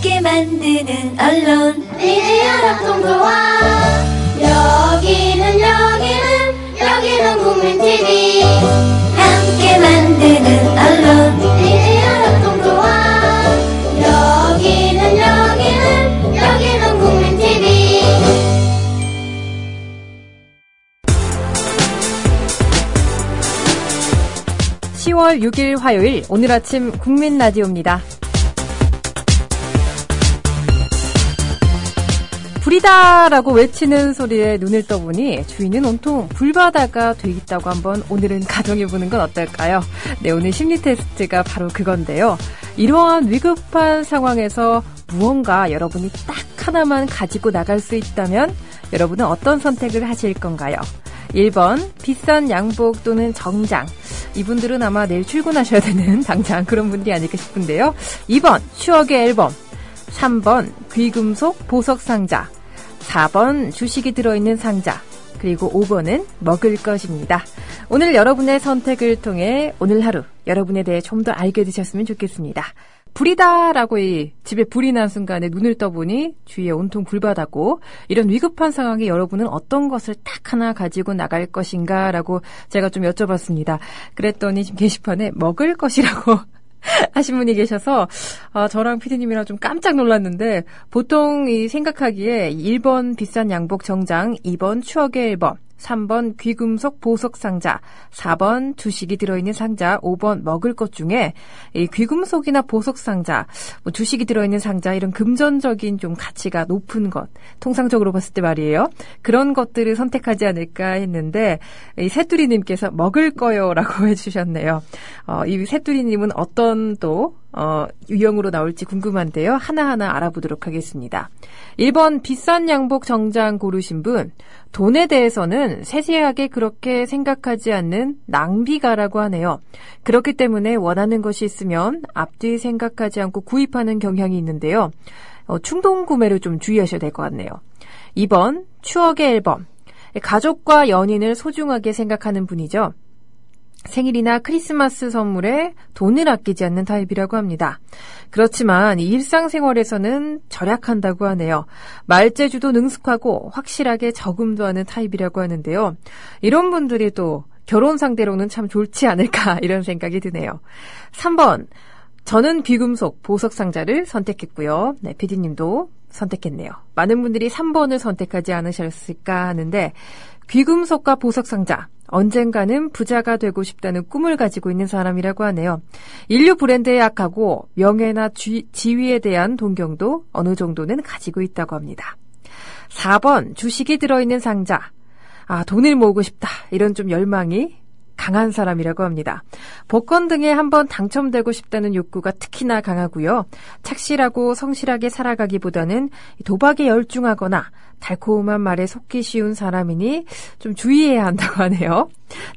함께 만드는 언론 미디어 협동조합 여기는 국민TV 함께 만드는 언론 미디어 협동조합 여기는 국민TV 10월 6일 화요일 오늘 아침 국민라디오입니다. 불이다라고 외치는 소리에 눈을 떠보니 주인은 온통 불바다가 돼 있다고 한번 오늘은 가정해보는 건 어떨까요? 네, 오늘 심리 테스트가 바로 그건데요. 이러한 위급한 상황에서 무언가 여러분이 딱 하나만 가지고 나갈 수 있다면 여러분은 어떤 선택을 하실 건가요? 1번 비싼 양복 또는 정장. 이분들은 아마 내일 출근하셔야 되는 당장 그런 분들이 아닐까 싶은데요. 2번 추억의 앨범. 3번 귀금속 보석 상자, 4번 주식이 들어있는 상자, 그리고 5번은 먹을 것입니다. 오늘 여러분의 선택을 통해 오늘 하루 여러분에 대해 좀 더 알게 되셨으면 좋겠습니다. 불이다라고 집에 불이 난 순간에 눈을 떠보니 주위에 온통 불바다고 이런 위급한 상황에 여러분은 어떤 것을 딱 하나 가지고 나갈 것인가라고 제가 좀 여쭤봤습니다. 그랬더니 지금 게시판에 먹을 것이라고 하신 분이 계셔서 저랑 피디님이랑 좀 깜짝 놀랐는데 보통 생각하기에 1번 비싼 양복 정장, 2번 추억의 앨범, 3번 귀금속 보석 상자, 4번 주식이 들어있는 상자, 5번 먹을 것 중에 이 귀금속이나 보석 상자, 주식이 들어있는 상자 이런 금전적인 좀 가치가 높은 것, 통상적으로 봤을 때 말이에요. 그런 것들을 선택하지 않을까 했는데 이 새뚜리님께서 먹을 거요라고 해주셨네요. 이 새뚜리님은 어떤 또 유형으로 나올지 궁금한데요. 하나하나 알아보도록 하겠습니다. 1번 비싼 양복 정장 고르신 분, 돈에 대해서는 세세하게 그렇게 생각하지 않는 낭비가라고 하네요. 그렇기 때문에 원하는 것이 있으면 앞뒤 생각하지 않고 구입하는 경향이 있는데요. 충동 구매를 좀 주의하셔야 될 것 같네요. 2번 추억의 앨범. 가족과 연인을 소중하게 생각하는 분이죠. 생일이나 크리스마스 선물에 돈을 아끼지 않는 타입이라고 합니다. 그렇지만 일상생활에서는 절약한다고 하네요. 말재주도 능숙하고 확실하게 저금도 하는 타입이라고 하는데요. 이런 분들이 또 결혼 상대로는 참 좋지 않을까 이런 생각이 드네요. 3번 저는 귀금속 보석 상자를 선택했고요. 네, PD님도 선택했네요. 많은 분들이 3번을 선택하지 않으셨을까 하는데 귀금속과 보석 상자, 언젠가는 부자가 되고 싶다는 꿈을 가지고 있는 사람이라고 하네요. 인류 브랜드에 약하고 명예나 지위에 대한 동경도 어느 정도는 가지고 있다고 합니다. 4번 주식이 들어있는 상자. 돈을 모으고 싶다. 이런 좀 열망이 강한 사람이라고 합니다. 복권 등에 한번 당첨되고 싶다는 욕구가 특히나 강하고요. 착실하고 성실하게 살아가기보다는 도박에 열중하거나 달콤한 말에 속기 쉬운 사람이니 좀 주의해야 한다고 하네요.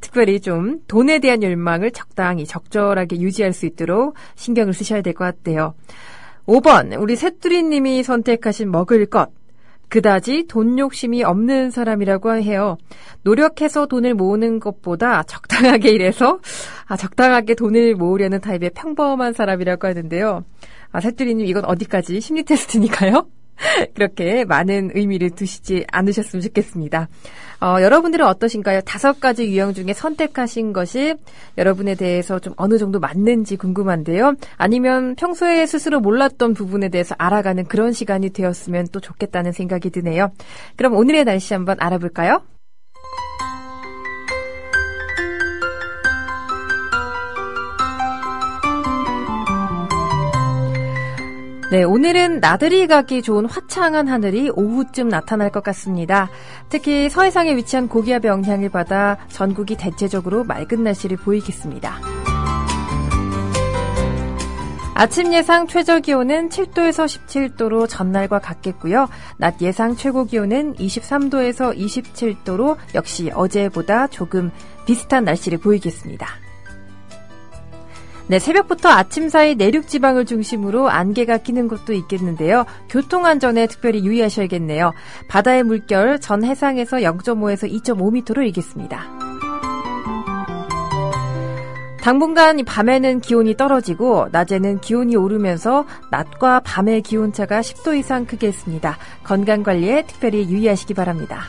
특별히 좀 돈에 대한 열망을 적절하게 유지할 수 있도록 신경을 쓰셔야 될 것 같아요. 5번 우리 새뚜리님이 선택하신 먹을 것. 그다지 돈 욕심이 없는 사람이라고 해요. 노력해서 돈을 모으는 것보다 적당하게 일해서 적당하게 돈을 모으려는 타입의 평범한 사람이라고 하는데요. 새뚜리님 이건 어디까지 심리 테스트니까요. 그렇게 많은 의미를 두시지 않으셨으면 좋겠습니다. 여러분들은 어떠신가요? 5가지 유형 중에 선택하신 것이 여러분에 대해서 좀 어느 정도 맞는지 궁금한데요. 아니면 평소에 스스로 몰랐던 부분에 대해서 알아가는 그런 시간이 되었으면 또 좋겠다는 생각이 드네요. 그럼 오늘의 날씨 한번 알아볼까요? 네, 오늘은 나들이 가기 좋은 화창한 하늘이 오후쯤 나타날 것 같습니다. 특히 서해상에 위치한 고기압의 영향을 받아 전국이 대체적으로 맑은 날씨를 보이겠습니다. 아침 예상 최저기온은 7도에서 17도로 전날과 같겠고요. 낮 예상 최고기온은 23도에서 27도로 역시 어제보다 조금 비슷한 날씨를 보이겠습니다. 네, 새벽부터 아침 사이 내륙 지방을 중심으로 안개가 끼는 곳도 있겠는데요. 교통안전에 특별히 유의하셔야겠네요. 바다의 물결 전 해상에서 0.5에서 2.5m로 일겠습니다. 당분간 밤에는 기온이 떨어지고 낮에는 기온이 오르면서 낮과 밤의 기온차가 10도 이상 크겠습니다. 건강관리에 특별히 유의하시기 바랍니다.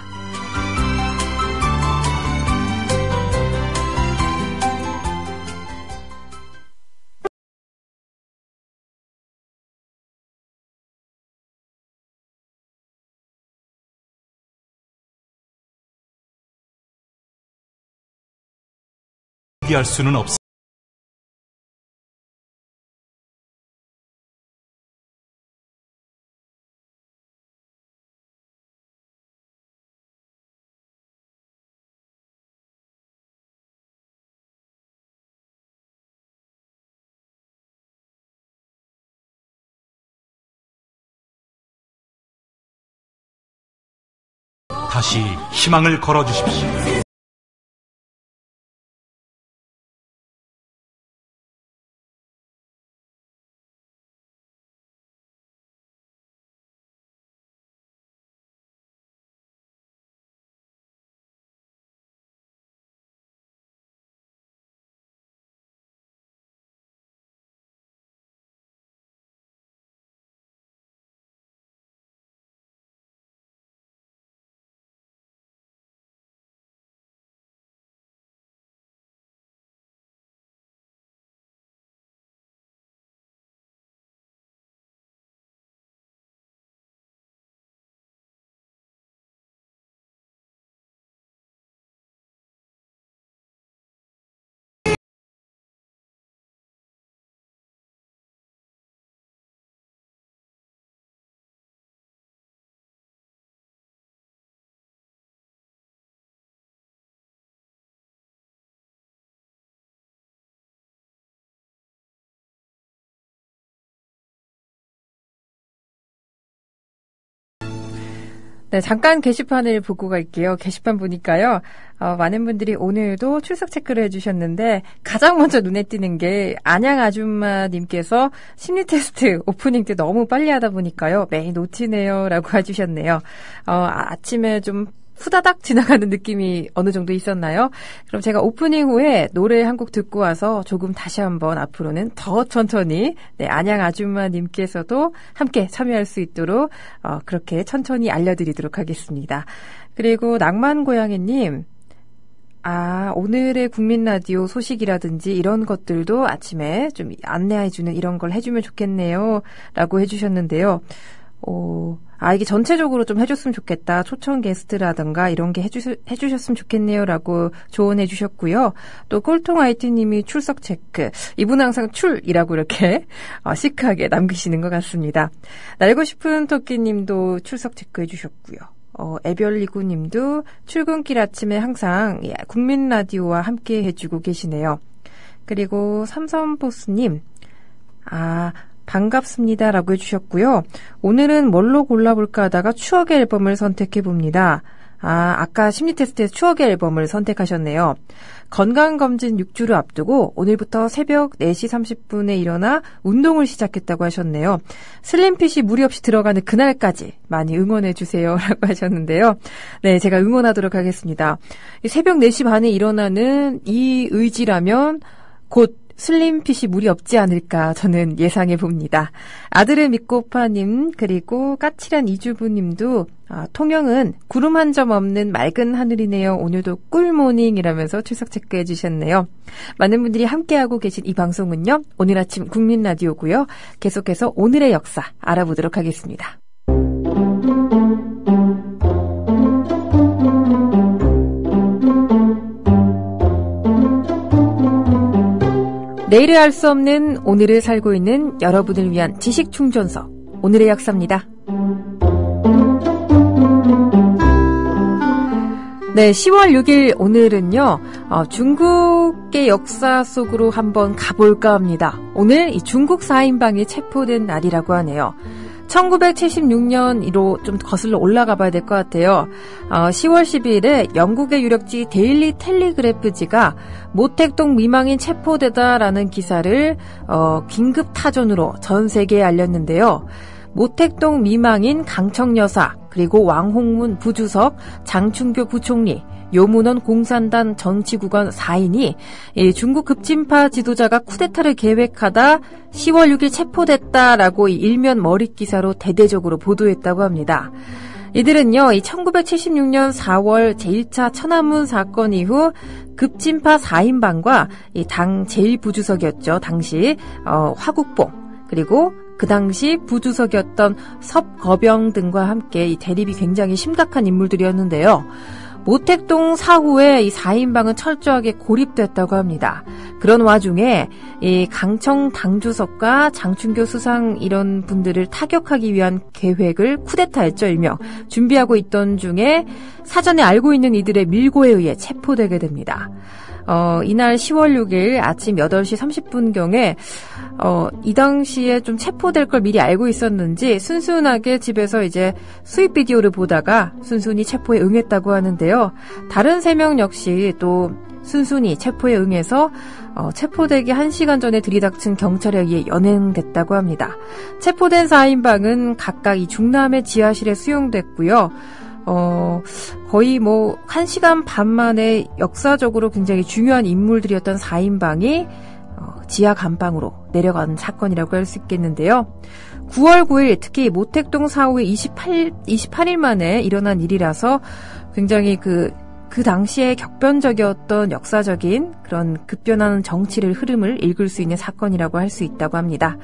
포기할 수는 없습니다. 다시 희망을 걸어주십시오. 네, 잠깐 게시판을 보고 갈게요. 게시판 보니까요. 많은 분들이 오늘도 출석 체크를 해주셨는데 가장 먼저 눈에 띄는 게 안양 아줌마님께서 심리 테스트 오프닝 때 너무 빨리 하다 보니까요. 매일 놓치네요 라고 해주셨네요. 아침에 좀 후다닥 지나가는 느낌이 어느 정도 있었나요? 그럼 제가 오프닝 후에 노래 한 곡 듣고 와서 조금 다시 한번 앞으로는 더 천천히 안양 아줌마님께서도 함께 참여할 수 있도록 그렇게 천천히 알려드리도록 하겠습니다. 그리고 낭만고양이님, 오늘의 국민라디오 소식이라든지 이런 것들도 아침에 좀 안내해주는 이런 걸 해주면 좋겠네요 라고 해주셨는데요. 이게 전체적으로 좀 해줬으면 좋겠다. 초청 게스트라든가 이런 게 해주셨으면 좋겠네요. 라고 조언해 주셨고요. 또 꼴통 IT님이 출석 체크. 이분은 항상 출이라고 이렇게 시크하게 남기시는 것 같습니다. 날고 싶은 토끼님도 출석 체크해 주셨고요. 애별리구님도 출근길 아침에 항상 국민 라디오와 함께 해주고 계시네요. 그리고 삼선보스님, 반갑습니다 라고 해주셨고요. 오늘은 뭘로 골라볼까 하다가 추억의 앨범을 선택해봅니다. 아까 심리 테스트에서 추억의 앨범을 선택하셨네요. 건강검진 6주를 앞두고 오늘부터 새벽 4시 30분에 일어나 운동을 시작했다고 하셨네요. 슬림핏이 무리 없이 들어가는 그날까지 많이 응원해주세요 라고 하셨는데요. 네, 제가 응원하도록 하겠습니다. 새벽 4시 반에 일어나는 이 의지라면 곧 슬림핏이 무리 없지 않을까 저는 예상해 봅니다. 아들의 믿고파님 그리고 까칠한 이주부님도 통영은 구름 한 점 없는 맑은 하늘이네요. 오늘도 꿀모닝이라면서 출석 체크해 주셨네요. 많은 분들이 함께하고 계신 이 방송은요. 오늘 아침 국민라디오고요. 계속해서 오늘의 역사 알아보도록 하겠습니다. 내일을 알 수 없는 오늘을 살고 있는 여러분을 위한 지식 충전소 오늘의 역사입니다. 네, 10월 6일 오늘은요. 중국의 역사 속으로 한번 가볼까 합니다. 오늘 이 중국 4인방이 체포된 날이라고 하네요. 1976년으로 좀 거슬러 올라가 봐야 될 것 같아요. 10월 12일에 영국의 유력지 데일리 텔리그래프지가 모택동 미망인 체포되다라는 기사를 긴급 타전으로 전 세계에 알렸는데요. 모택동 미망인 강청여사, 그리고 왕홍문 부주석, 장충교 부총리, 요문원 공산당 정치국원 4인이 중국 급진파 지도자가 쿠데타를 계획하다 10월 6일 체포됐다라고 일면 머릿기사로 대대적으로 보도했다고 합니다. 이들은요, 1976년 4월 제1차 천안문 사건 이후 급진파 4인방과 당 제1부주석이었죠. 당시 화국봉, 그리고 그 당시 부주석이었던 섭거병 등과 함께 이 대립이 굉장히 심각한 인물들이었는데요. 모택동 사후에 이 4인방은 철저하게 고립됐다고 합니다. 그런 와중에 이 강청 당주석과 장춘교 수상 이런 분들을 타격하기 위한 계획을 쿠데타였죠, 일명. 준비하고 있던 중에 사전에 알고 있는 이들의 밀고에 의해 체포되게 됩니다. 이날 10월 6일 아침 8시 30분경에 이 당시에 좀 체포될 걸 미리 알고 있었는지 순순하게 집에서 이제 수입 비디오를 보다가 순순히 체포에 응했다고 하는데요. 다른 3명 역시 또 순순히 체포에 응해서 체포되기 1시간 전에 들이닥친 경찰에 의해 연행됐다고 합니다. 체포된 4인방은 각각 이 중남의 지하실에 수용됐고요. 거의 1시간 반 만에 역사적으로 굉장히 중요한 인물들이었던 4인방이 지하 감방으로 내려간 사건이라고 할 수 있겠는데요. 9월 9일 특히 모택동 사후에 28일 만에 일어난 일이라서 굉장히 그 당시에 격변적이었던 역사적인 그런 급변하는 정치를 흐름을 읽을 수 있는 사건이라고 할 수 있다고 합니다.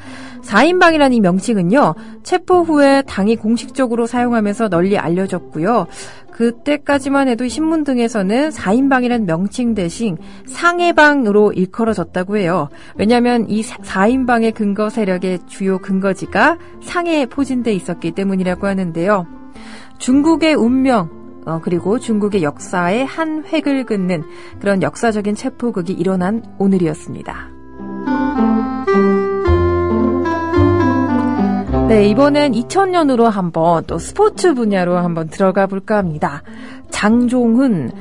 4인방이라는 이 명칭은요, 체포 후에 당이 공식적으로 사용하면서 널리 알려졌고요. 그때까지만 해도 신문 등에서는 4인방이라는 명칭 대신 상해방으로 일컬어졌다고 해요. 왜냐하면 이 4인방의 근거 세력의 주요 근거지가 상해에 포진돼 있었기 때문이라고 하는데요. 중국의 운명, 그리고 중국의 역사의 한 획을 긋는 그런 역사적인 체포극이 일어난 오늘이었습니다. 네, 이번엔 2000년으로 한번 또 스포츠 분야로 한번 들어가 볼까 합니다. 장종훈,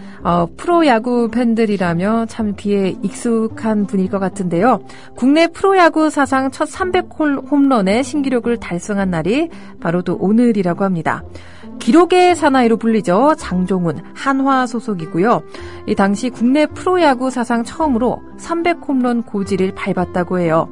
프로야구 팬들이라며 참 귀에 익숙한 분일 것 같은데요. 국내 프로야구 사상 첫 300홈런의 신기록을 달성한 날이 바로 또 오늘이라고 합니다. 기록의 사나이로 불리죠. 장종훈, 한화 소속이고요. 이 당시 국내 프로야구 사상 처음으로 300홈런 고지를 밟았다고 해요.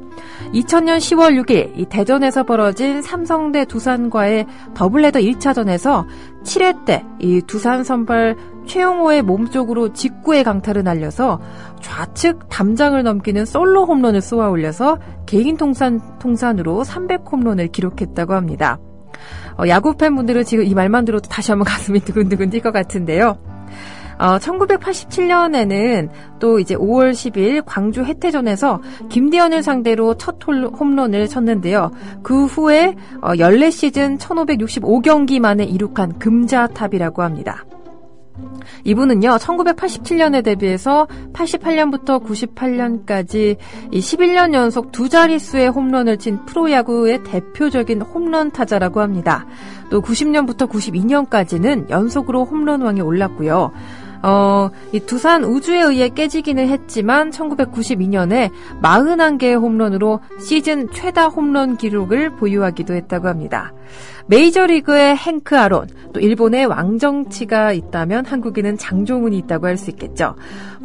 2000년 10월 6일 이 대전에서 벌어진 삼성대 두산과의 더블헤더 1차전에서 7회 때 이 두산 선발 최용호의 몸쪽으로 직구의 강타를 날려서 좌측 담장을 넘기는 솔로 홈런을 쏘아 올려서 개인 통산으로 300홈런을 기록했다고 합니다. 야구 팬분들은 지금 이 말만 들어도 다시 한번 가슴이 두근두근 뛸 것 같은데요. 1980년에는 또 이제 5월 10일 광주 해태전에서 김대현을 상대로 첫 홈런을 쳤는데요. 그 후에 14시즌 1565경기 만에 이룩한 금자탑이라고 합니다. 이분은요, 1987년에 데뷔해서 88년부터 98년까지 11년 연속 두 자릿수의 홈런을 친 프로야구의 대표적인 홈런 타자라고 합니다. 또 90년부터 92년까지는 연속으로 홈런왕에 올랐고요. 이 두산 우주에 의해 깨지기는 했지만 1992년에 41개의 홈런으로 시즌 최다 홈런 기록을 보유하기도 했다고 합니다. 메이저리그의 행크 아론, 또 일본의 왕정치가 있다면 한국에는 장종훈이 있다고 할 수 있겠죠.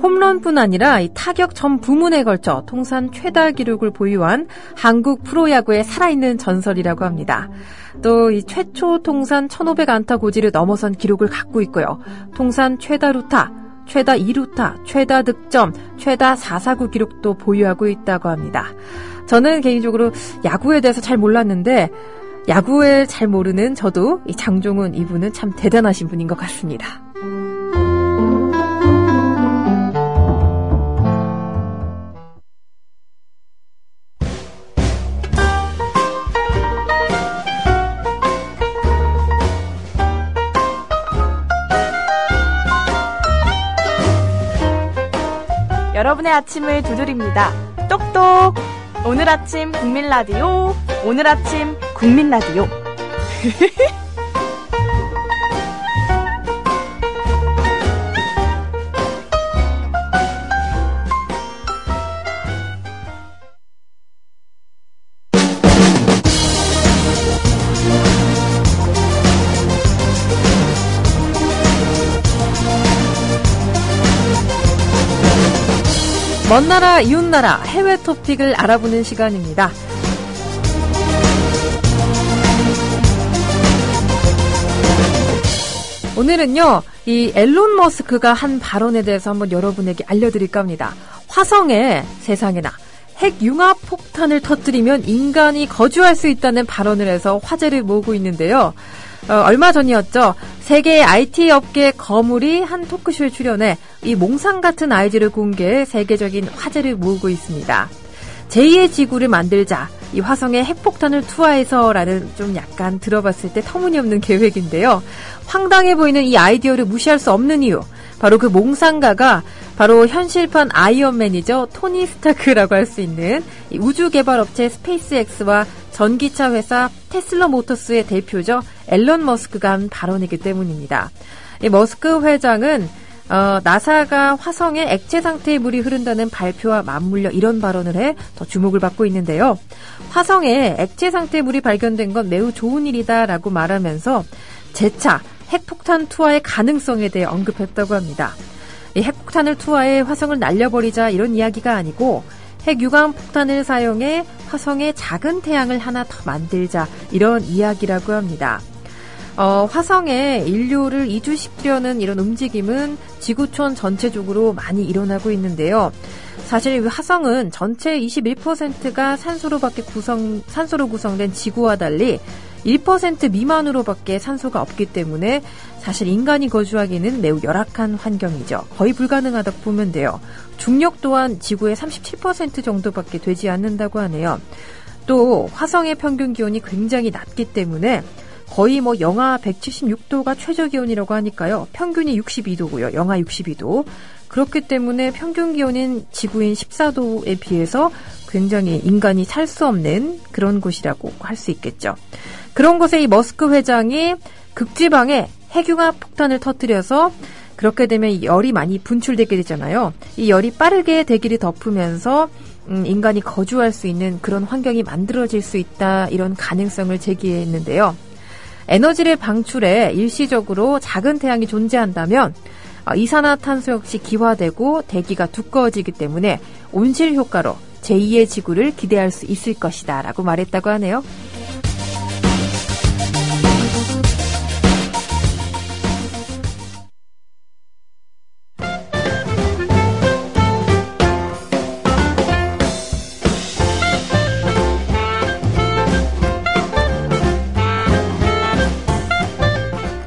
홈런뿐 아니라 이 타격 전 부문에 걸쳐 통산 최다 기록을 보유한 한국 프로야구의 살아있는 전설이라고 합니다. 또 이 최초 통산 1500안타 고지를 넘어선 기록을 갖고 있고요. 통산 최다 루타, 최다 2루타, 최다 득점, 최다 4사구 기록도 보유하고 있다고 합니다. 저는 개인적으로 야구에 대해서 잘 몰랐는데 야구에 잘 모르는 저도 이 장종훈 이분은 참 대단하신 분인 것 같습니다. 여러분의 아침을 두드립니다. 똑똑! 오늘 아침 국민 라디오, 오늘 아침 국민 라디오. 먼 나라, 이웃 나라, 해외 토픽을 알아보는 시간입니다. 오늘은요, 이 앨런 머스크가 한 발언에 대해서 한번 여러분에게 알려드릴까 합니다. 화성에 세상에나 핵융합 폭탄을 터뜨리면 인간이 거주할 수 있다는 발언을 해서 화제를 모으고 있는데요. 얼마 전이었죠. 세계 IT 업계 거물이 한 토크쇼에 출연해 이 몽상 같은 아이디어를 공개해 세계적인 화제를 모으고 있습니다. 제2의 지구를 만들자, 이 화성에 핵폭탄을 투하해서라는 좀 약간 들어봤을 때 터무니없는 계획인데요. 황당해 보이는 이 아이디어를 무시할 수 없는 이유, 바로 그 몽상가가 바로 현실판 아이언맨이죠. 토니 스타크라고 할 수 있는 이 우주개발업체 스페이스X와 전기차 회사 테슬라 모터스의 대표죠. 앨런 머스크가 한 발언이기 때문입니다. 이 머스크 회장은 나사가 화성에 액체 상태의 물이 흐른다는 발표와 맞물려 이런 발언을 해 더 주목을 받고 있는데요. 화성에 액체 상태의 물이 발견된 건 매우 좋은 일이다라고 말하면서 재차 핵폭탄 투하의 가능성에 대해 언급했다고 합니다. 이 핵폭탄을 투하해 화성을 날려버리자 이런 이야기가 아니고 핵유관 폭탄을 사용해 화성에 작은 태양을 하나 더 만들자 이런 이야기라고 합니다. 화성에 인류를 이주시키려는 이런 움직임은 지구촌 전체적으로 많이 일어나고 있는데요. 사실 화성은 전체 21%가 산소로 구성된 지구와 달리 1% 미만으로밖에 산소가 없기 때문에 사실 인간이 거주하기는 매우 열악한 환경이죠. 거의 불가능하다고 보면 돼요. 중력 또한 지구의 37% 정도밖에 되지 않는다고 하네요. 또 화성의 평균 기온이 굉장히 낮기 때문에 거의 영하 176도가 최저기온이라고 하니까요. 평균이 62도고요. 영하 62도. 그렇기 때문에 평균 기온인 지구인 14도에 비해서 굉장히 인간이 살 수 없는 그런 곳이라고 할 수 있겠죠. 그런 곳에 이 머스크 회장이 극지방에 핵융합 폭탄을 터뜨려서 그렇게 되면 열이 많이 분출되게 되잖아요. 이 열이 빠르게 대기를 덮으면서 인간이 거주할 수 있는 그런 환경이 만들어질 수 있다. 이런 가능성을 제기했는데요. 에너지를 방출해 일시적으로 작은 태양이 존재한다면 이산화탄소 역시 기화되고 대기가 두꺼워지기 때문에 온실 효과로 제2의 지구를 기대할 수 있을 것이다 라고 말했다고 하네요.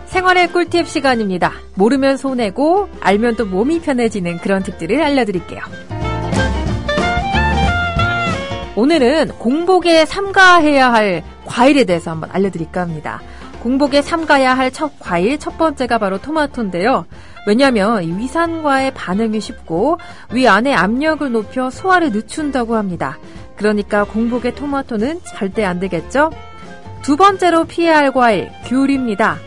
생활의 꿀팁 시간입니다. 모르면 손해고 알면 또 몸이 편해지는 그런 팁들을 알려드릴게요. 오늘은 공복에 삼가해야 할 과일에 대해서 한번 알려드릴까 합니다. 공복에 삼가야 할 첫 과일 첫 번째가 바로 토마토인데요. 왜냐하면 위산과의 반응이 쉽고 위 안의 압력을 높여 소화를 늦춘다고 합니다. 그러니까 공복에 토마토는 절대 안 되겠죠? 두 번째로 피해야 할 과일 귤입니다.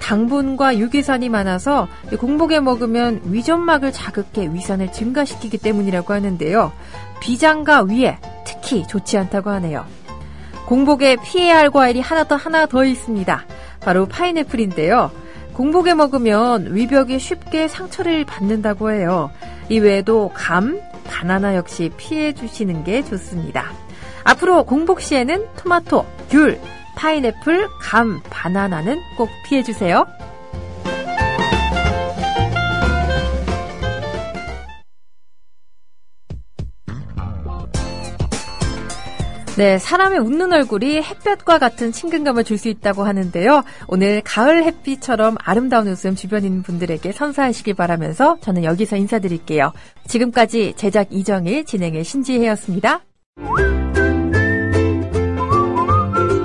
당분과 유기산이 많아서 공복에 먹으면 위점막을 자극해 위산을 증가시키기 때문이라고 하는데요. 비장과 위에 특히 좋지 않다고 하네요. 공복에 피해야 할 과일이 하나 더 있습니다. 바로 파인애플인데요. 공복에 먹으면 위벽이 쉽게 상처를 받는다고 해요. 이외에도 감, 바나나 역시 피해 주시는 게 좋습니다. 앞으로 공복 시에는 토마토, 귤, 파인애플, 감, 바나나는 꼭 피해주세요. 네, 사람의 웃는 얼굴이 햇볕과 같은 친근감을 줄 수 있다고 하는데요. 오늘 가을 햇빛처럼 아름다운 웃음 주변 있는 분들에게 선사하시길 바라면서 저는 여기서 인사드릴게요. 지금까지 제작 이정일, 진행의 신지혜였습니다.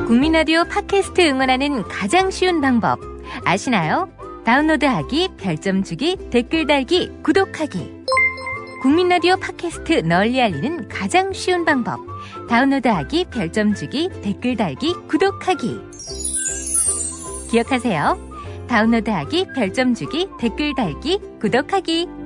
국민라디오 팟캐스트 응원하는 가장 쉬운 방법 아시나요? 다운로드하기, 별점 주기, 댓글 달기, 구독하기. 국민라디오 팟캐스트 널리 알리는 가장 쉬운 방법 다운로드하기, 별점 주기, 댓글 달기, 구독하기. 기억하세요. 다운로드하기, 별점 주기, 댓글 달기, 구독하기.